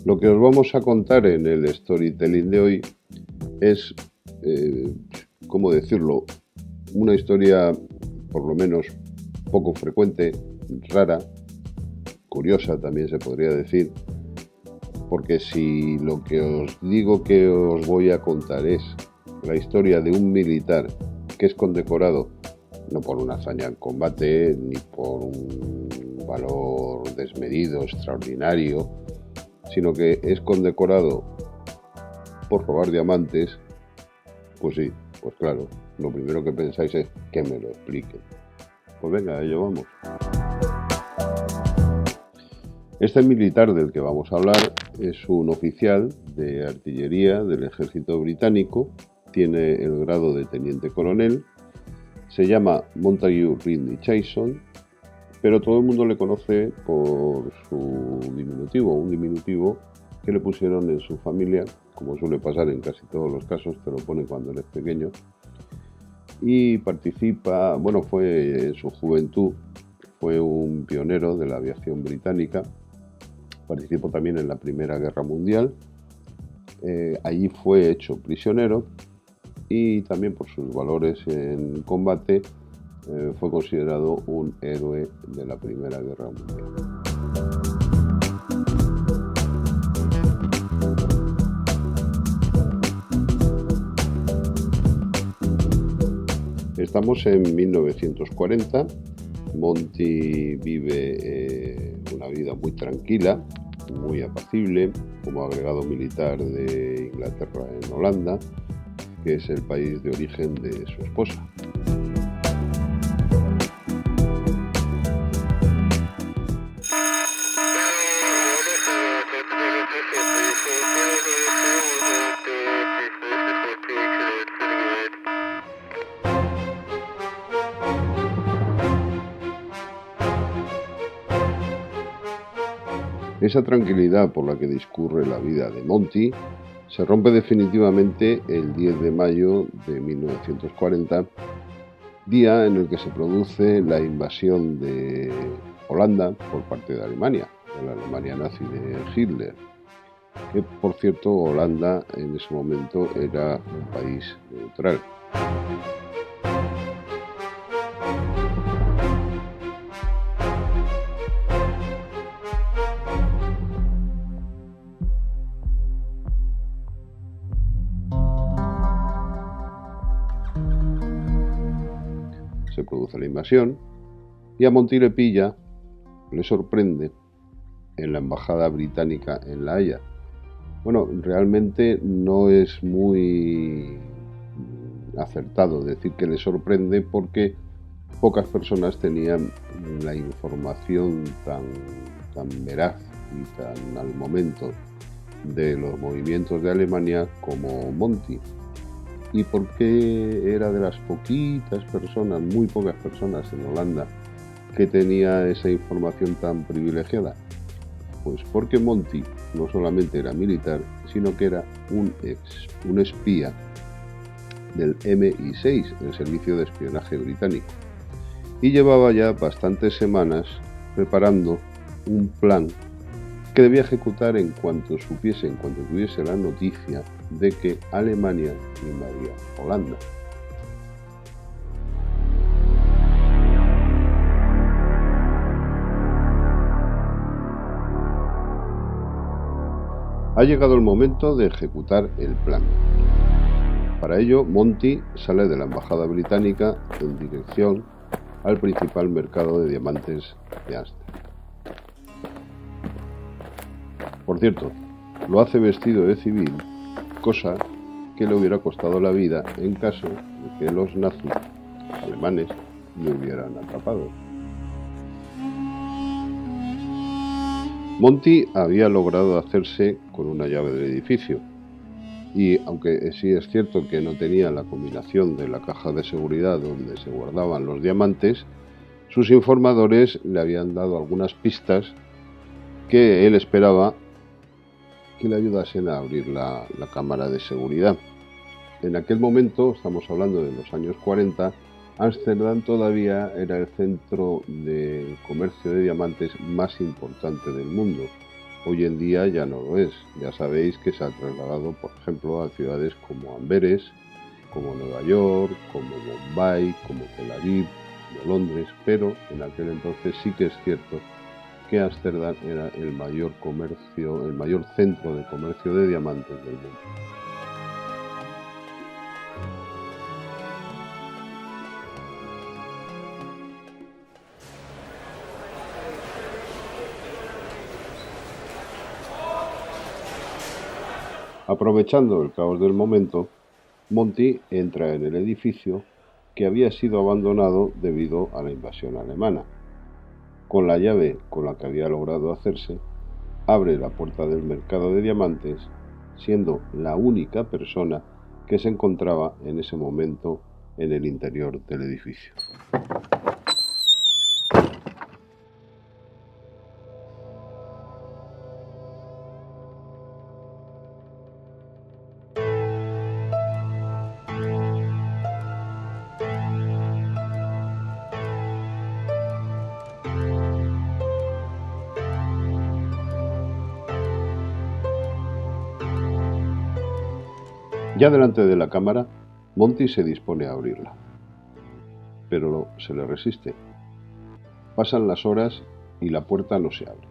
Lo que os vamos a contar en el storytelling de hoy es, ¿cómo decirlo? Una historia por lo menos poco frecuente, rara, curiosa también se podría decir, porque si lo que os digo que os voy a contar es la historia de un militar que es condecorado no por una hazaña en combate ni por un valor desmedido, extraordinario, sino que es condecorado por robar diamantes, pues sí, pues claro, lo primero que pensáis es que me lo expliquen. Pues venga, a ello vamos. Este militar del que vamos a hablar es un oficial de artillería del ejército británico, tiene el grado de teniente coronel, se llama Montague Ridley Chason, pero todo el mundo le conoce por su diminutivo, un diminutivo que le pusieron en su familia, como suele pasar en casi todos los casos, te lo ponen cuando eres pequeño, y participa, fue en su juventud, fue un pionero de la aviación británica, participó también en la Primera Guerra Mundial, allí fue hecho prisionero y también por sus valores en combate fue considerado un héroe de la Primera Guerra Mundial. Estamos en 1940, Monty vive una vida muy tranquila, muy apacible, como agregado militar de Inglaterra en Holanda, que es el país de origen de su esposa. Esa tranquilidad por la que discurre la vida de Monty se rompe definitivamente el 10 de mayo de 1940, día en el que se produce la invasión de Holanda por parte de Alemania, de la Alemania nazi de Hitler, que por cierto Holanda en ese momento era un país neutral. Se produce la invasión y a Monty le sorprende en la embajada británica en La Haya. Realmente no es muy acertado decir que le sorprende porque pocas personas tenían la información tan veraz y tan al momento de los movimientos de Alemania como Monty. ¿Y por qué era de las poquitas personas, muy pocas personas en Holanda, que tenía esa información tan privilegiada? Pues porque Monty no solamente era militar, sino que era un espía del MI6, el Servicio de Espionaje Británico, y llevaba ya bastantes semanas preparando un plan que debía ejecutar en cuanto tuviese la noticia de que Alemania invadía Holanda. Ha llegado el momento de ejecutar el plan. Para ello, Monty sale de la embajada británica en dirección al principal mercado de diamantes de Ámsterdam. Por cierto, lo hace vestido de civil, cosa que le hubiera costado la vida en caso de que los nazis alemanes le hubieran atrapado. Monty había logrado hacerse con una llave del edificio y, aunque sí es cierto que no tenía la combinación de la caja de seguridad donde se guardaban los diamantes, sus informadores le habían dado algunas pistas que él esperaba que le ayudasen a abrir la cámara de seguridad. En aquel momento, estamos hablando de los años 40, Ámsterdam todavía era el centro de comercio de diamantes más importante del mundo, Hoy en día ya no lo es. Ya sabéis que se ha trasladado, por ejemplo, a ciudades como Amberes, como Nueva York, como Bombay, como Tel Aviv, como Londres, pero en aquel entonces sí que es cierto que Ámsterdam era el mayor centro de comercio de diamantes del mundo. Aprovechando el caos del momento, Monty entra en el edificio que había sido abandonado debido a la invasión alemana. Con la llave con la que había logrado hacerse, abre la puerta del mercado de diamantes, siendo la única persona que se encontraba en ese momento en el interior del edificio. Ya delante de la cámara, Monty se dispone a abrirla, pero se le resiste. Pasan las horas y la puerta no se abre.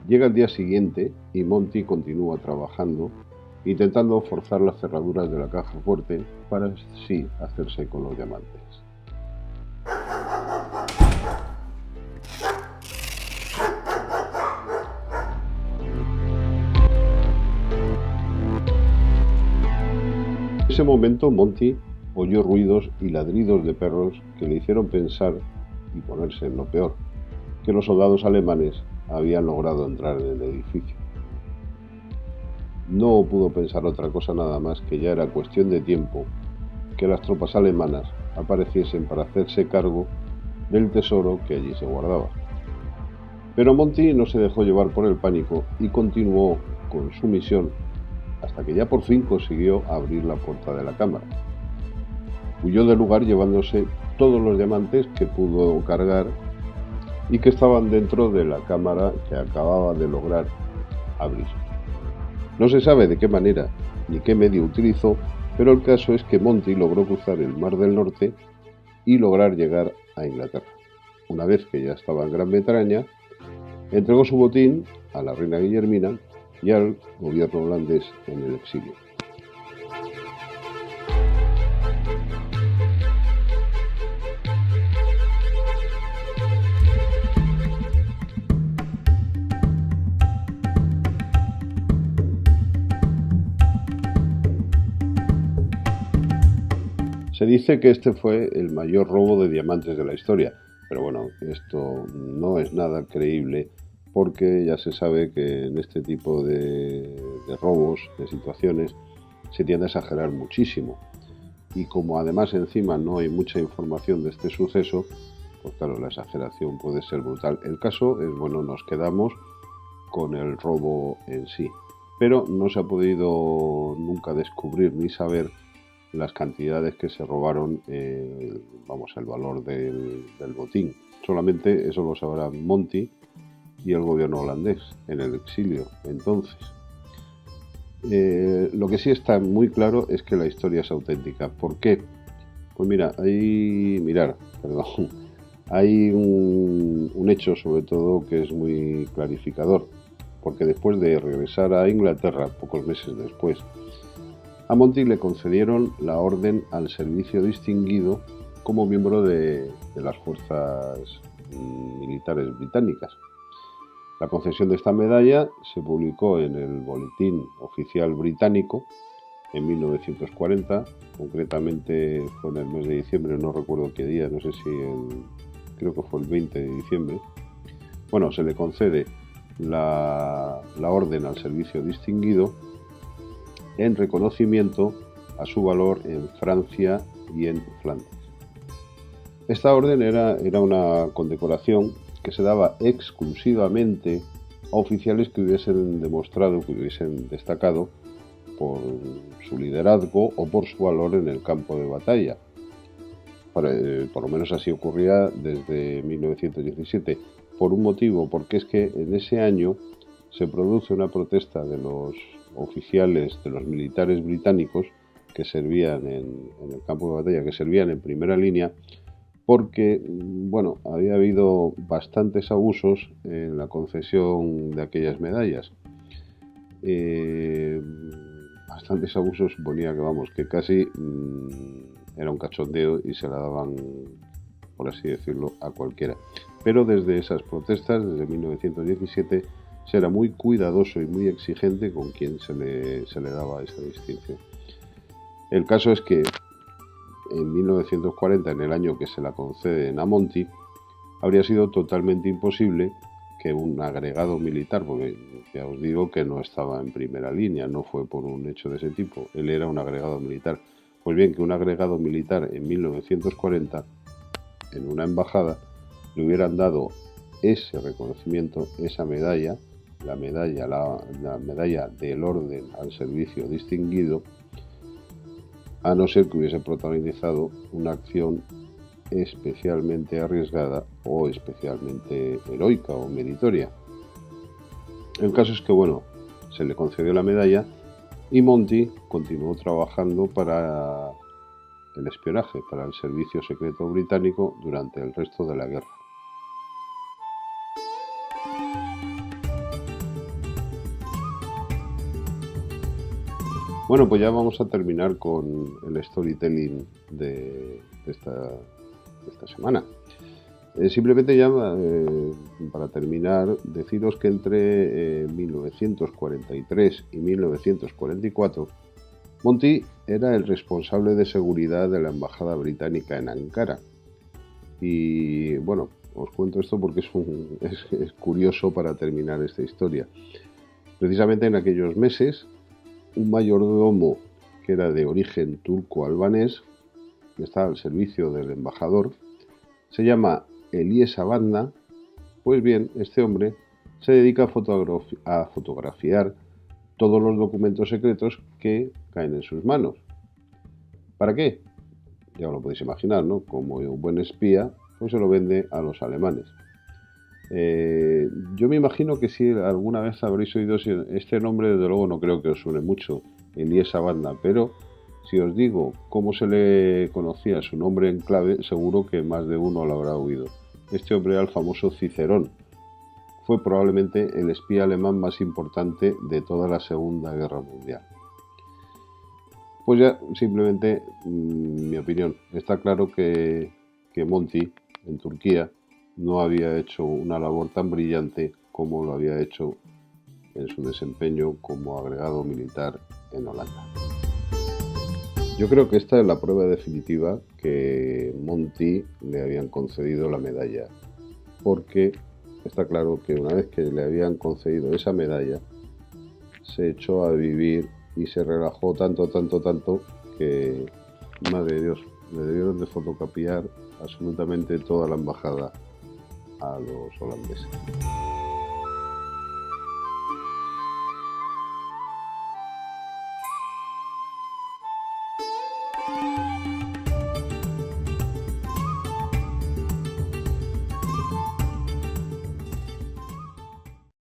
Llega el día siguiente y Monty continúa trabajando, intentando forzar las cerraduras de la caja fuerte para así hacerse con los diamantes. En ese momento Monty oyó ruidos y ladridos de perros que le hicieron pensar y ponerse en lo peor, que los soldados alemanes habían logrado entrar en el edificio. No pudo pensar otra cosa nada más que ya era cuestión de tiempo que las tropas alemanas apareciesen para hacerse cargo del tesoro que allí se guardaba. Pero Monty no se dejó llevar por el pánico y continuó con su misión hasta que ya por fin consiguió abrir la puerta de la cámara. Huyó del lugar llevándose todos los diamantes que pudo cargar y que estaban dentro de la cámara que acababa de lograr abrir. No se sabe de qué manera ni qué medio utilizó, pero el caso es que Monty logró cruzar el Mar del Norte y lograr llegar a Inglaterra. Una vez que ya estaba en Gran Bretaña, entregó su botín a la reina Guillermina y al gobierno holandés en el exilio. Se dice que este fue el mayor robo de diamantes de la historia, pero bueno, esto no es nada creíble porque ya se sabe que en este tipo de robos, de situaciones, se tiende a exagerar muchísimo. Y como además encima no hay mucha información de este suceso, pues claro, la exageración puede ser brutal. El caso es, bueno, nos quedamos con el robo en sí, pero no se ha podido nunca descubrir ni saber las cantidades que se robaron, el valor del botín. Solamente eso lo sabrá Monty y el gobierno holandés en el exilio. Entonces, lo que sí está muy claro es que la historia es auténtica. ¿Por qué? Pues hay un hecho sobre todo que es muy clarificador, porque después de regresar a Inglaterra, pocos meses después, a Monty le concedieron la Orden al Servicio Distinguido como miembro de las fuerzas militares británicas. La concesión de esta medalla se publicó en el Boletín Oficial Británico en 1940, concretamente fue en el mes de diciembre, no recuerdo qué día, no sé si creo que fue el 20 de diciembre. Bueno, se le concede la Orden al Servicio Distinguido en reconocimiento a su valor en Francia y en Flandes. Esta orden era una condecoración que se daba exclusivamente a oficiales que hubiesen demostrado, que hubiesen destacado por su liderazgo o por su valor en el campo de batalla. Por lo menos así ocurría desde 1917. por un motivo, porque es que en ese año se produce una protesta de los oficiales, de los militares británicos que servían en el campo de batalla, que servían en primera línea, porque, bueno, había habido bastantes abusos en la concesión de aquellas medallas. Bastantes abusos, suponía que, vamos, que casi era un cachondeo y se la daban, por así decirlo, a cualquiera. Pero desde esas protestas, desde 1917, se era muy cuidadoso y muy exigente con quien se le daba esa distinción. El caso es que en 1940, en el año que se la conceden a Monty, habría sido totalmente imposible que un agregado militar, porque ya os digo que no estaba en primera línea, no fue por un hecho de ese tipo, él era un agregado militar. Pues bien, que un agregado militar en 1940, en una embajada, le hubieran dado ese reconocimiento, esa medalla, la medalla del Orden al Servicio Distinguido, a no ser que hubiese protagonizado una acción especialmente arriesgada o especialmente heroica o meritoria. El caso es que, bueno, se le concedió la medalla y Monty continuó trabajando para el espionaje, para el servicio secreto británico durante el resto de la guerra. Bueno, pues ya vamos a terminar con el storytelling de esta semana. Simplemente ya para terminar, deciros que entre 1943 y 1944, Monty era el responsable de seguridad de la embajada británica en Ankara. Y bueno, os cuento esto porque es curioso para terminar esta historia. Precisamente en aquellos meses, un mayordomo que era de origen turco-albanés, que está al servicio del embajador, se llama Elias Abanda. Pues bien, este hombre se dedica a fotografiar todos los documentos secretos que caen en sus manos. ¿Para qué? Ya lo podéis imaginar, ¿no? Como un buen espía, pues se lo vende a los alemanes. Yo me imagino que si alguna vez habréis oído este nombre, desde luego no creo que os suene mucho, Elias Abanda, pero si os digo cómo se le conocía, su nombre en clave, seguro que más de uno lo habrá oído. Este hombre era el famoso Cicerón. Fue probablemente el espía alemán más importante de toda la Segunda Guerra Mundial. Pues ya, simplemente, mi opinión, está claro que Monty, en Turquía, no había hecho una labor tan brillante como lo había hecho en su desempeño como agregado militar en Holanda. Yo creo que esta es la prueba definitiva que Monty le habían concedido la medalla, porque está claro que una vez que le habían concedido esa medalla, se echó a vivir y se relajó tanto que, madre de Dios, le debieron de fotocopiar absolutamente toda la embajada a los holandeses.